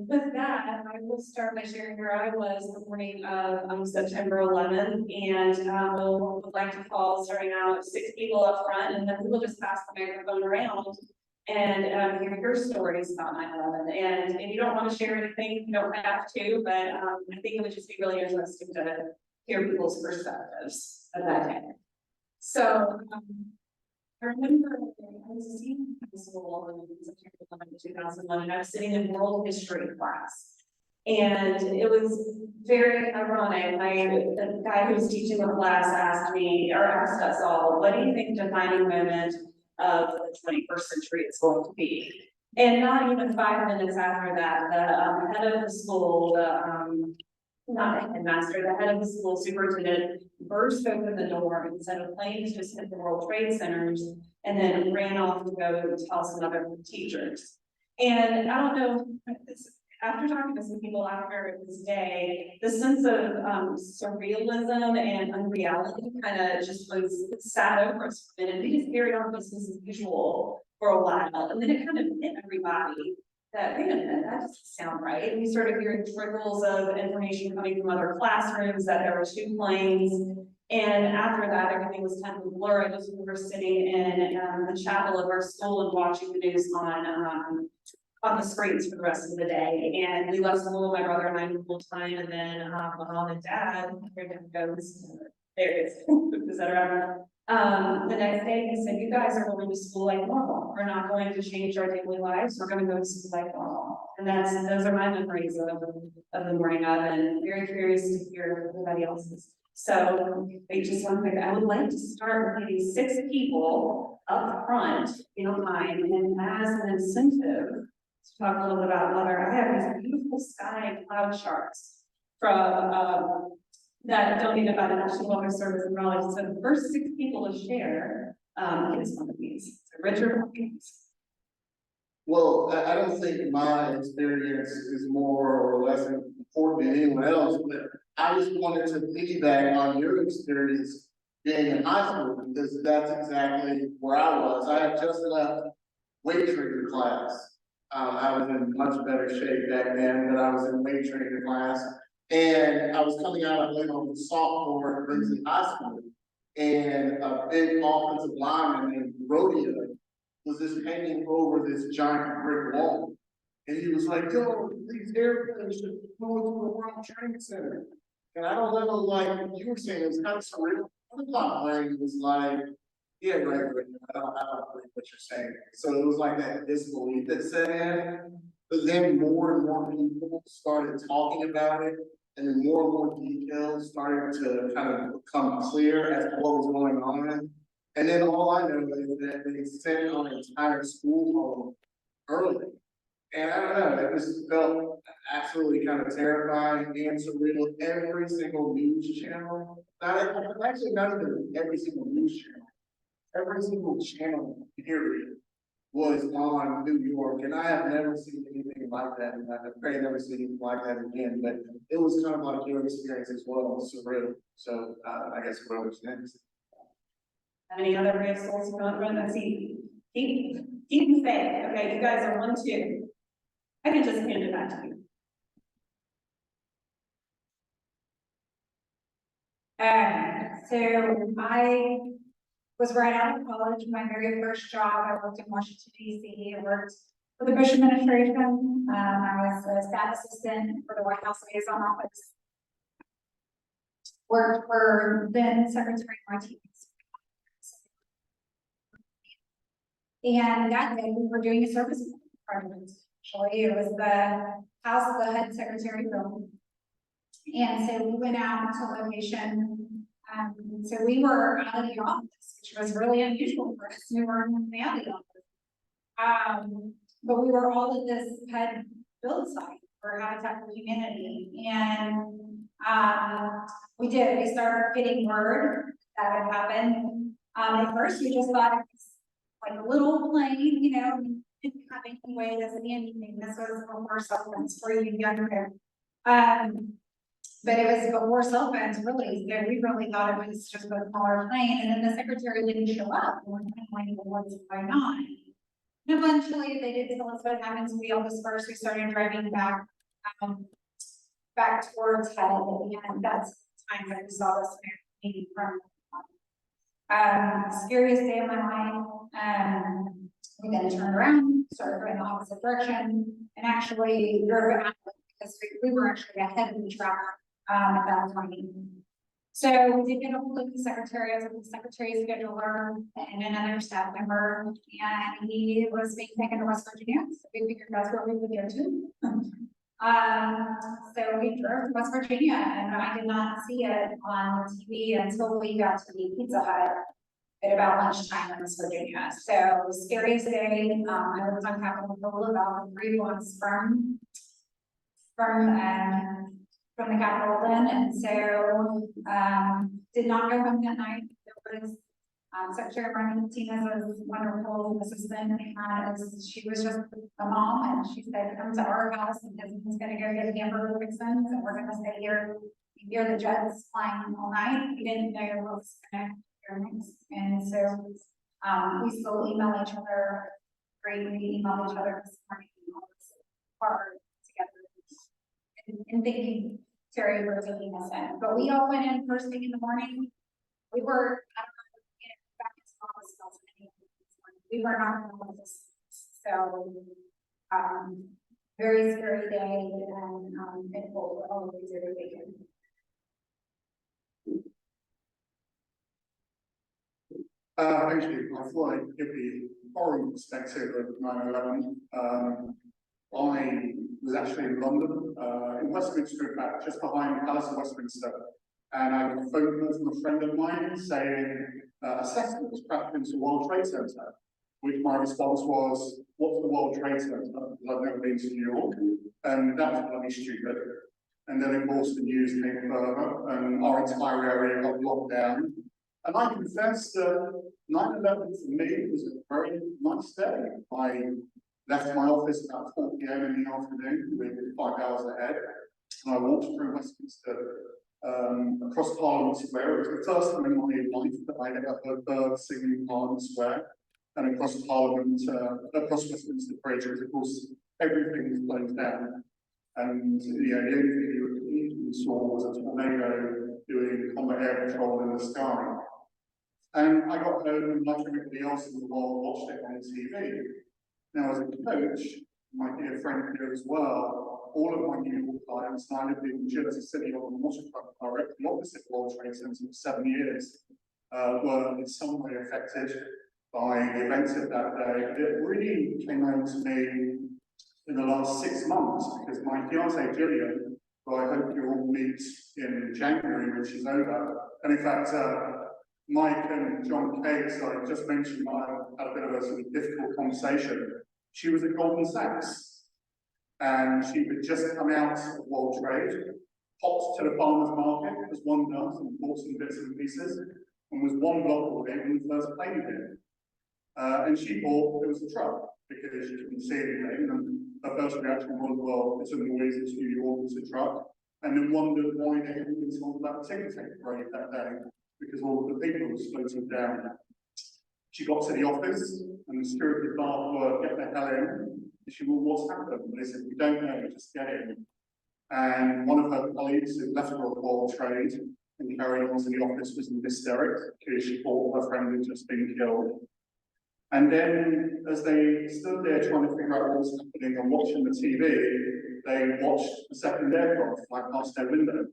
with that, I will start by sharing where I was the morning of September 11th, and we'll like to call, starting out, 6 people up front, and then we'll just pass the microphone around and hear your stories about 9/11. And if you don't want to share anything, you don't have to, but I think it would just be really interesting to hear people's perspectives of that day. So I remember I was a senior in high school in September 11, 2011. I was sitting in world history class, and it was very ironic. The guy who was teaching the class asked us all, what do you think the defining moment of the 21st century is going to be? And not even 5 minutes after that, the head of the school, not the headmaster, the head of the school superintendent burst open the door and said a plane just hit the World Trade Centers, and then ran off to go tell some other teachers. And I don't know, after talking to some people after this day, the sense of surrealism and unreality kind of just was sat over us for a minute. We just carried on business as usual for a while, and then it kind of hit everybody that, wait a minute, that doesn't sound right. And we started hearing trickles of information coming from other classrooms that there were 2 planes. And after that, everything was kind of a blur. I just remember sitting in the chapel of our school and watching the news on the screens for the rest of the day. And we left school, my brother and I, full time, and then mom and dad, here goes, there it is, is that around? The next day he said, you guys are going to school like normal. We're not going to change our daily lives. We're going to go to school like normal. And those are my memories of the morning of, and very curious to hear everybody else's. So wait just one quick. I would like to start with maybe 6 people up front, if you don't mind, and as an incentive to talk a little bit about weather. I have these beautiful sky cloud charts from that donated by the National Weather Service in Raleigh. So the first 6 people to share is one of these. So Richard. Well, I don't think my experience is more or less important than anyone else, but I just wanted to piggyback on your experience being in high school, because that's exactly where I was. I had just left weight training class. I was in much better shape back then, but I was in weight training class. And I was coming out of playing on the sophomore at Lindsay High School, and a big offensive lineman named Rodeo was just hanging over this giant brick wall. And he was like, yo, these airplanes should go into the World Trade Center. And I don't know, like you were saying, it was kind of surreal. My brain was like, yeah, right, I don't believe what you're saying. So it was like that disbelief that set in. But then more and more people started talking about it, and then more details started to kind of become clear as to what was going on. And then all I know is that they sent on an entire school home early. And I don't know, it just felt absolutely kind of terrifying and surreal. Every single news channel, actually not even every single news channel, every single channel period was on New York, and I have never seen anything like that, and I pray never see anything like that again. But it was kind of like your experience as well, surreal. So I guess what was next? Any other results you want to run? Let's see. Keep faith. Okay, you guys are 1-2. I can just hand it back to you. So I was right out of college. My very first job, I worked in Washington, D.C. I worked for the Bush administration. I was a staff assistant for the White House Liaison Office. Worked for then Secretary Martinez. And that day we were doing a service project. Actually, it was the House of the HUD Secretary room. And so we went out to location. So we were out of the office, which was really unusual for us. We were in the out of the office. But we were all at this HUD build site for Habitat for Humanity. And we did. We started getting word that would happen. At first, we just thought it was like a little plane, you know, didn't have any way to see anything. This was before cell phones for you younger. But it was before cell phones, really. So we really thought it was just a smaller plane. And then the secretary didn't show up. And we're kind of like, well, what's going on? And eventually, they did tell us what happened. So we all dispersed. We started driving back towards HUD. And that's the time that we saw this meeting from. Scariest day of my life. We then turned around, started going the opposite direction, and actually drove out because we were actually ahead of the track at that time. So we did get a hold of the secretary, as the secretary's scheduler and another staff member, and he was being taken to West Virginia. So we figured that's where we would go to. So we drove to West Virginia, and I did not see it on TV until we got to the Pizza Hut at about lunchtime in West Virginia. So scariest day. I was on Capitol Hill about 3 blocks from the Capitol then, and so did not go home that night. There was Secretary Martinez's wonderful assistant, and she was just a mom, and she said, "Come to our house because he's going to go get hamburger fixins, and we're going to stay here. You hear the jets flying all night." We didn't know what was going to happen next, and so we still email each other. We email each other this morning, all this hard together, and thinking Terry for taking us in. But we all went in first thing in the morning. We were, I don't know, back in office. We were not in the office. So, very scary day and thankful for all of these every weekend. Thank you. I thought I'd give the foreign perspective of 9/11. I was actually in London, in Westminster, in fact, just behind the Palace of Westminster. And I got a phone call from a friend of mine saying a Cessna was crashed into the World Trade Center, which my response was, "What's the World Trade Center?" Because I've never been to New York, and that was bloody stupid. And then, of course, the news came further, and our entire area got locked down. And I confess that 9/11 for me was a very nice day. I left my office about 4 p.m. in the afternoon with 5 hours ahead, and I walked through Westminster across Parliament Square. It was the first time in my life that I'd ever heard birds singing in Parliament Square, and across across Westminster Bridge, because of course everything was closed down, and the only thing you we saw was a tornado doing combat air patrol in the sky. And I got home and like everybody else in the world watched it on TV. Now as a coach, my dear friend here as well, all of my New York clients, and I lived in Jersey City on the waterfront directly opposite World Trade Center for 7 years, were in some way affected by the events of that day. It really came home to me in the last 6 months because my fiancée Gillian, who I hope you all meet in January when she's over, and in fact, Mike and John Cakes, I just mentioned, I had a bit of a sort of difficult conversation. She was at Goldman Sachs, and she had just come out of World Trade, popped to the farmer's market, as one does, and bought some bits and pieces, and was one block away when the first plane hit. And she thought it was a truck, because she couldn't see anything, and her first reaction was, well, it's a noise, it's New York, it's a truck, and then wondered why they hadn't been told about the ticketing rate that day, because all of the people were floating down. She got to the office, and the security staff were, get the hell in. And she said, well, what's happened? And they said, we don't know, just get in. And one of her colleagues who left her on World Trade and carried on to the office was in hysterics because she thought her friend had just been killed. And then, as they stood there trying to figure out what was happening and watching the TV, they watched the second aircraft fly past their window.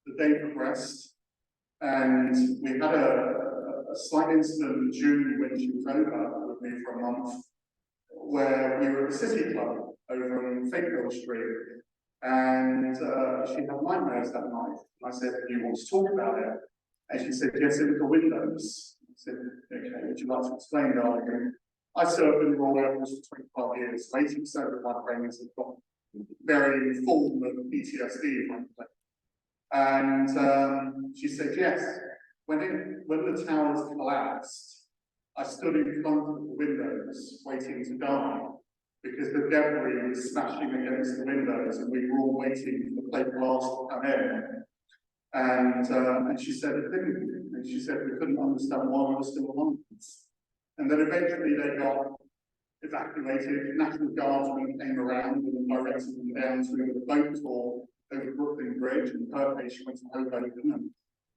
The day progressed, and we had a slight incident in June when she was over with me for a month, where we were at the City Club over on Fayetteville Street, and she had nightmares that night. And I said, do you want to talk about it? And she said, yes, it was the windows. I said, okay, would you like to explain, darling? I served in the Royal Air Force for 25 years, 80% of my brains have got very full of PTSD, frankly. And she said, yes, when the towers collapsed, I stood in front of the windows waiting to die because the debris was smashing against the windows and we were all waiting for the plate glass to come in. And she said it didn't. And she said we couldn't understand why we were still on. And then eventually they got evacuated. National Guardsmen came around and directed them down to the boat tour over Brooklyn Bridge. And her case, she went to Hoboken and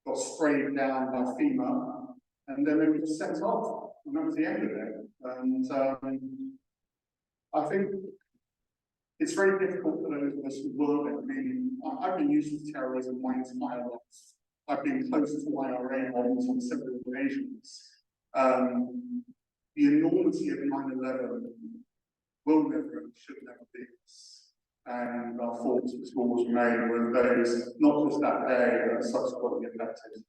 got sprayed down by FEMA. And then they were just sent off. And that was the end of it. And I think it's very difficult for those of us who work there. I mean, I've been used to terrorism my entire life. I've been close to IRA bombs on several occasions. The enormity of 9/11 will never, should never be this. And our thoughts and scores made with those, not just that day, but subsequently affected.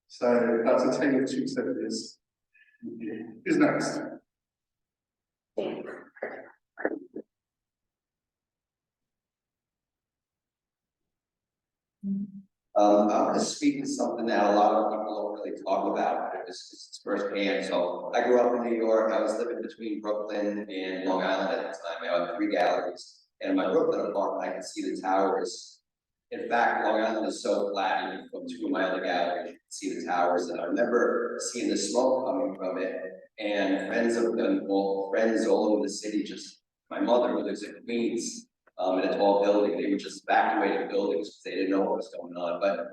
So that's a tale of two cities. Who's next? I'm going to speak to something that a lot of people don't really talk about, but it's firsthand. So I grew up in New York. I was living between Brooklyn and Long Island at the time. I had 3 galleries. And in my Brooklyn apartment, I could see the towers. In fact, Long Island is so flat, even from 2 of my other galleries, you can see the towers. And I remember seeing the smoke coming from it. And friends all over the city, just my mother who lives in Queens, in a tall building, they were just evacuating buildings because they didn't know what was going on. But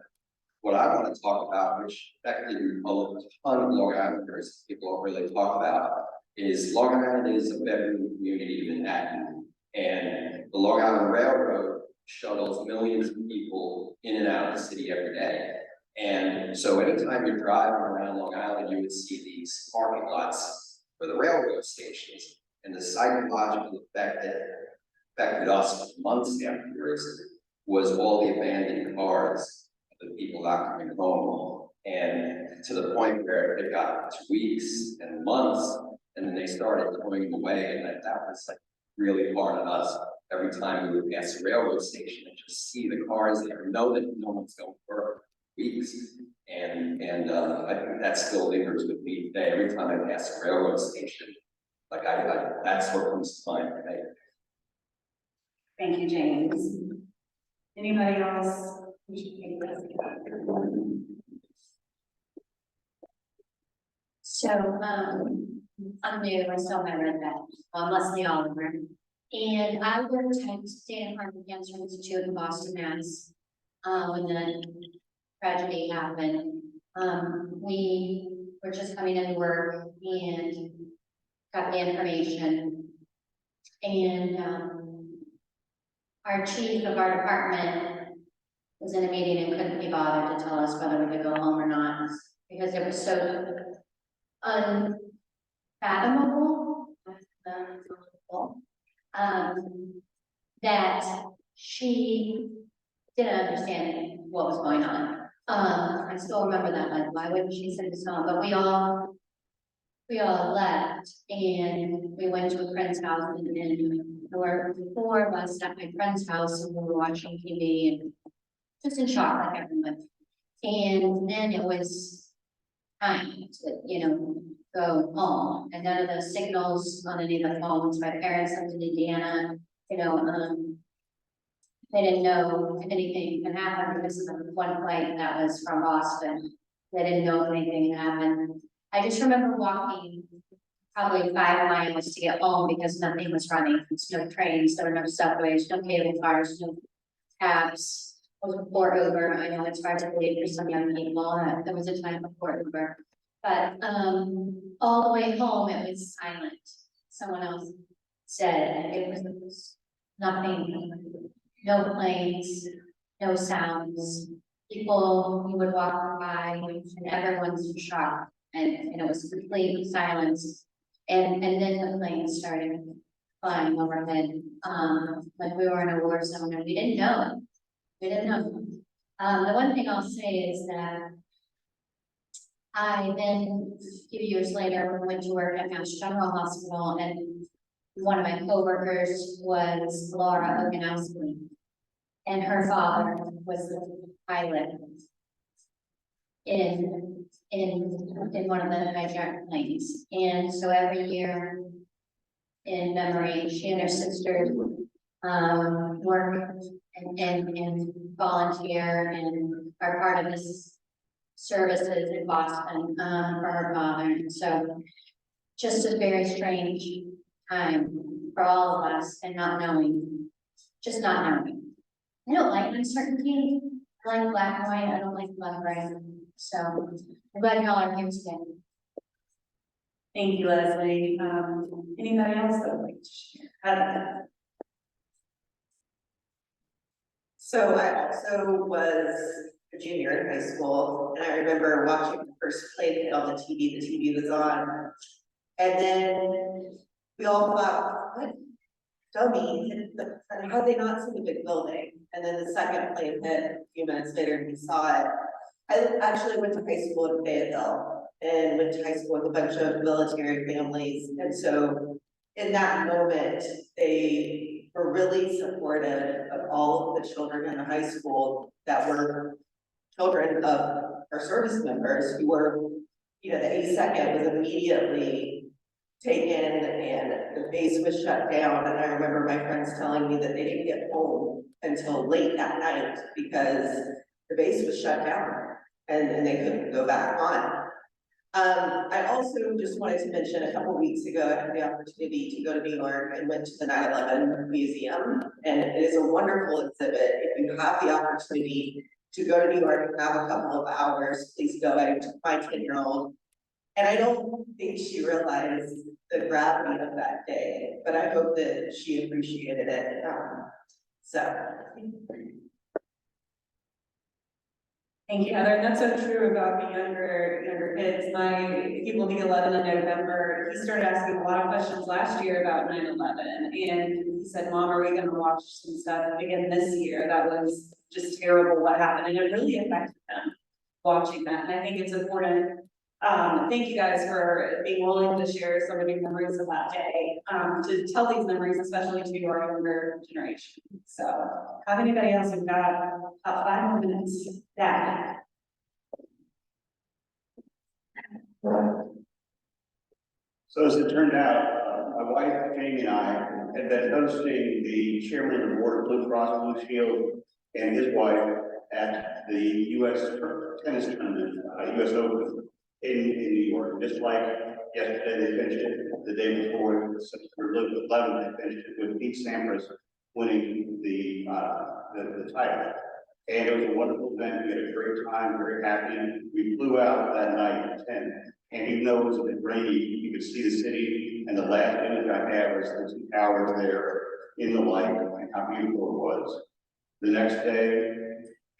what I want to talk about, which affected a ton of Long Islanders, people don't really talk about, is Long Island is a bedroom community in Manhattan, and the Long Island Railroad shuttles millions of people in and out of the city every day. And so anytime you're driving around Long Island, you would see these parking lots for the railroad stations, and the psychological effect that affected us months afterwards was all the abandoned cars, the people not coming home, and to the point where it got to weeks and months, and then they started throwing them away, and that was like really hard on us. Every time we would pass a railroad station and just see the cars there, know that no one's going for weeks, and I think that still lingers with me today. Every time I pass a railroad station, like that's what comes to mind today. Thank you, James. Anybody else? We should take this. So, I'm new, I still haven't read that. Leslie Oliver. And I worked at Stanford Cancer Institute in Boston, Mass. When the tragedy happened, we were just coming into work and got the information. And, our chief of our department was in a meeting and couldn't be bothered to tell us whether we could go home or not, because it was so unfathomable, that she didn't understand what was going on. I still remember that, like, why wouldn't she send us home? But we all left and we went to a friend's house and there were 4 of us at my friend's house and we were watching TV and just in shock like everyone. And then it was time to, go home, and none of the signals on any of the phones. My parents lived in Indiana, they didn't know if anything had happened because of the one flight that was from Boston. They didn't know if anything had happened. I just remember walking probably 5 miles to get home because nothing was running. There's no trains, there were no subways, no cable cars, no cabs. It was before Uber. I know it's hard to believe for some young people that there was a time before Uber. But all the way home, it was silent. Someone else said it was nothing, no planes, no sounds. People, you would walk by and everyone's in shock, and it was complete silence. And then the planes started flying overhead, like we were in a war zone, and we didn't know. The one thing I'll say is that I then, a few years later, went to work at Mass General Hospital, and one of my coworkers was Laura Oganowski, and her father was the pilot in one of the hijacked planes. And so every year, in memory, she and her sister work and volunteer and are part of this services in Boston for her father. And so just a very strange time for all of us, and not knowing. I don't like uncertainty. I like black and white. I don't like black and white. So I'm glad y'all are here today. Thank you, Leslie. Anybody else that would like to share? So I also was a junior in high school, and I remember watching the first play on the TV. The TV was on, and then we all thought, "What dummy? And how did they not see the big building?" And then the second plane hit a few minutes later, and we saw it. I actually went to high school in Fayetteville and went to high school with a bunch of military families, and so in that moment, they were really supportive of all of the children in the high school that were children of our service members who were, the 82nd was immediately taken and the base was shut down. And I remember my friends telling me that they didn't get home until late that night because the base was shut down and they couldn't go back on. I also just wanted to mention a couple weeks ago, I had the opportunity to go to New York and went to the 9/11 Museum, and it is a wonderful exhibit. If you have the opportunity to go to New York and have a couple of hours, please go. I took my 10-year-old, and I don't think she realized the gravity of that day, but I hope that she appreciated it. Thank you, Heather. And that's so true about the younger kids. He will be 11 in November. He started asking a lot of questions last year about 9/11, and he said, "Mom, are we going to watch some stuff again this year? That was just terrible what happened," and it really affected them watching that. And I think it's important. Thank you guys for being willing to share some of your memories of that day, to tell these memories, especially to our younger generation. So, have anybody else who've got about 5 more minutes? Dad. So as it turned out, my wife Jamie and I had been hosting the chairman of the board of Blue Cross Blue Shield and his wife at the U.S. tennis tournament, U.S. Open. New York, just like yesterday they finished it, the day before, September 11th, they finished it with Pete Sampras winning the title. And it was a wonderful event, we had a great time, very happy, we flew out that night at 10, and even though it was a bit rainy, you could see the city, and the last image I have was the two towers there in the light, and how beautiful it was. The next day,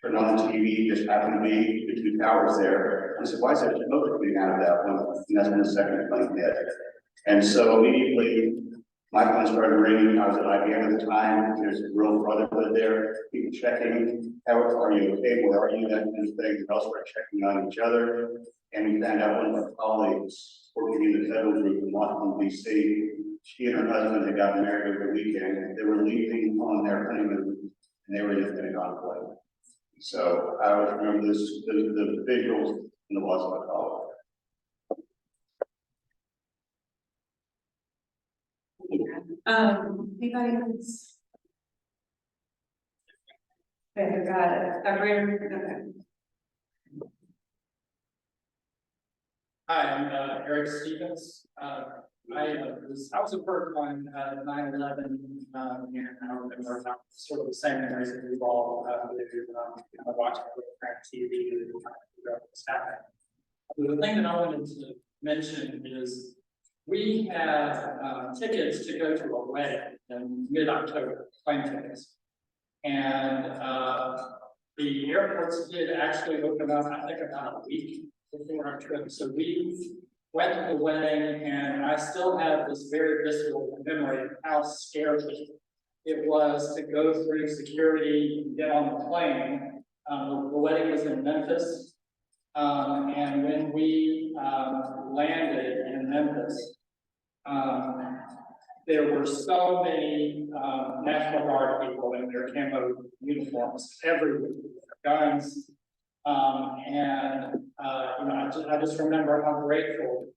turned on the TV, just happened to be the two towers there. I said, why is there smoke coming out of that one? And that's when the second plane hit. And so immediately, my phone started ringing. I was at IBM at the time. There's a real brotherhood there. People checking, how are you okay? Where are you? That kind of thing. We also started checking on each other. And we found out one of our colleagues working in the federal group in Washington, D.C. She and her husband had gotten married over the weekend. They were leaving on their honeymoon, and they were in the Pentagon plane. So I always remember this, the visuals in the Wausau College. Anybody else? Okay, got it. Everyone. Hi, I'm Eric Stevens. I was at work on 9/11, and I remember sort of the same memories that we've all watching TV and trying to figure out what's happening. The thing that I wanted to mention is we have tickets to go to a wedding in mid-October, plane tickets, and the airports did actually open up, I think, about a week before our trip. So we went to the wedding, and I still have this very visceral memory of how scary it was to go through security and get on the plane. The wedding was in Memphis, and when we landed in Memphis, there were so many National Guard people in their camo uniforms everywhere, guns. I just remember how grateful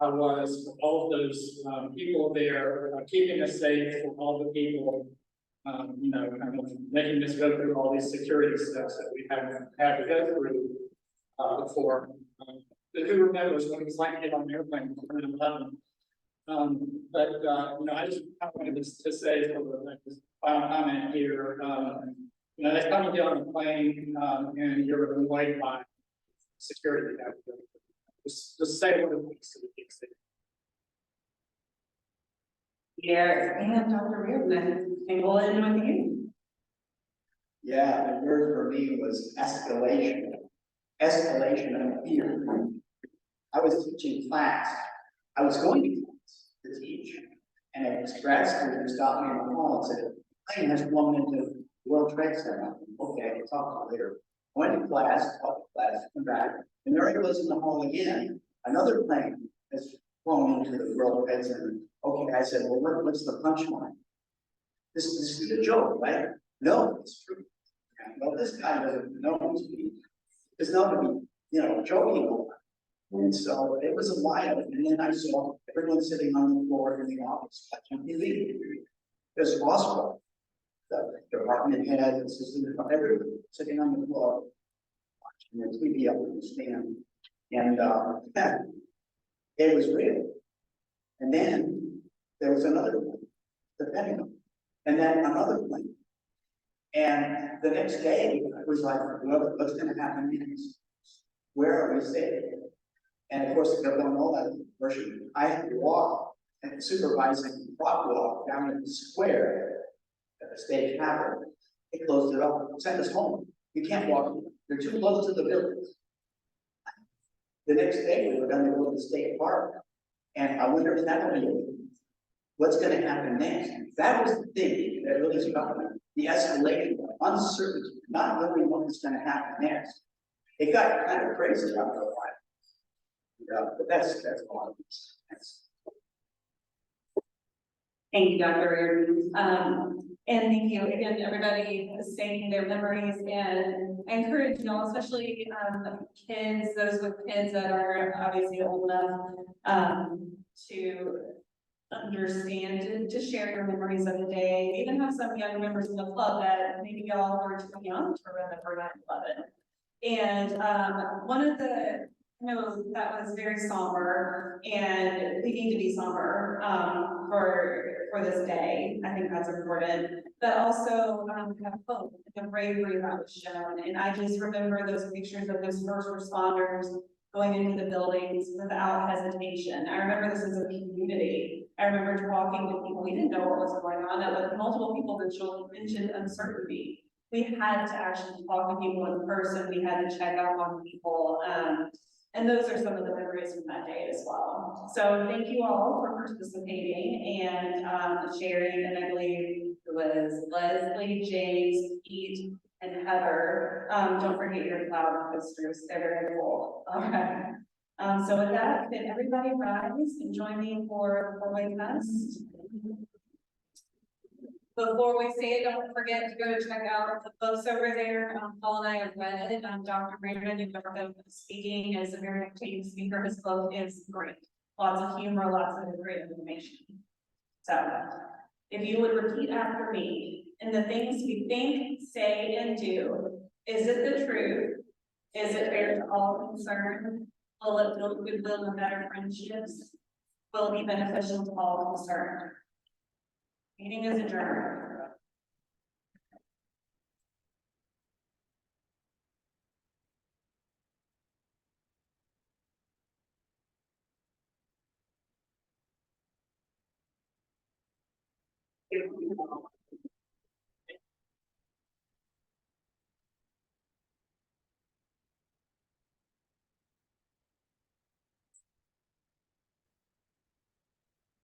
I was for all of those people there, keeping us safe, for all the people, kind of making us go through all these security steps that we haven't had to go through before. But who remembers what it was like to get on an airplane in 9/11? I just wanted to say for the final comment here, they come and get on the plane, and you're annoyed by security. Just say what it means to the big city. Yeah, and Dr. Reardon, and we'll end with you. Yeah, the word for me was escalation. Escalation of fear. I was teaching class. I was going to class to teach. And a grad student stopped me in the hall and said, the plane has flown into World Trade Center. Okay, I'll talk to you later. Went to class, come back, and there it was in the hall again. Another plane has flown into the World Trade Center. Okay, I said, well, what's the punchline? This is a joke, right? No, it's true. Well, this guy doesn't know it's not to be, joking about. And so it was a while, and then I saw everyone sitting on the floor in the office. I can't believe it. There's Roswell, the department head, assistant, everyone sitting on the floor, watching the TV up in the stand. And it was real. And then there was another one, the Pentagon, and then another plane. And the next day, I was like, what's going to happen next? Where are we safe? And of course, they're going all that version. I had to walk and supervising the clock walk down in the square at the state capitol. They closed it up, sent us home. You can't walk, you're too close to the buildings. The next day, we were going to go to the state park. And I wonder if that'll be it. What's going to happen next? That was the thing that really struck me. The escalation of uncertainty, not knowing what was going to happen next. It got kind of crazy after a while. But that's all. Thank you, Dr. Reardon. And thank you again, everybody stating their memories, and I encourage, especially kids, those with kids that are obviously old enough to understand, to share your memories of the day. We even have some younger members in the club that maybe y'all were too young to remember 9/11. And one of the No, that was very somber, and we need to be somber, for this day. I think that's important. But also, have hope, and the bravery that was shown, and I just remember those pictures of those first responders going into the buildings without hesitation. I remember this as a community. I remember talking to people, we didn't know what was going on, but multiple people mentioned uncertainty. We had to actually talk to people in person, we had to check up on people, and those are some of the memories from that day as well. So thank you all for participating and sharing, and I believe it was Leslie, James, Pete, and Heather. Don't forget your cloud posters, they're very cool. Okay. So with that, can everybody rise and join me for the four-way test? Before we say it, don't forget to go check out the books over there. Paul and I have read it. Dr. Raymond, you've never been speaking as a very entertaining speaker. His book is great. Lots of humor, lots of great information. So if you would repeat after me, in the things we think, say, and do, is it the truth? Is it fair to all concerned? Will it build goodwill and better friendships? Will it be beneficial to all concerned? Meeting is adjourned.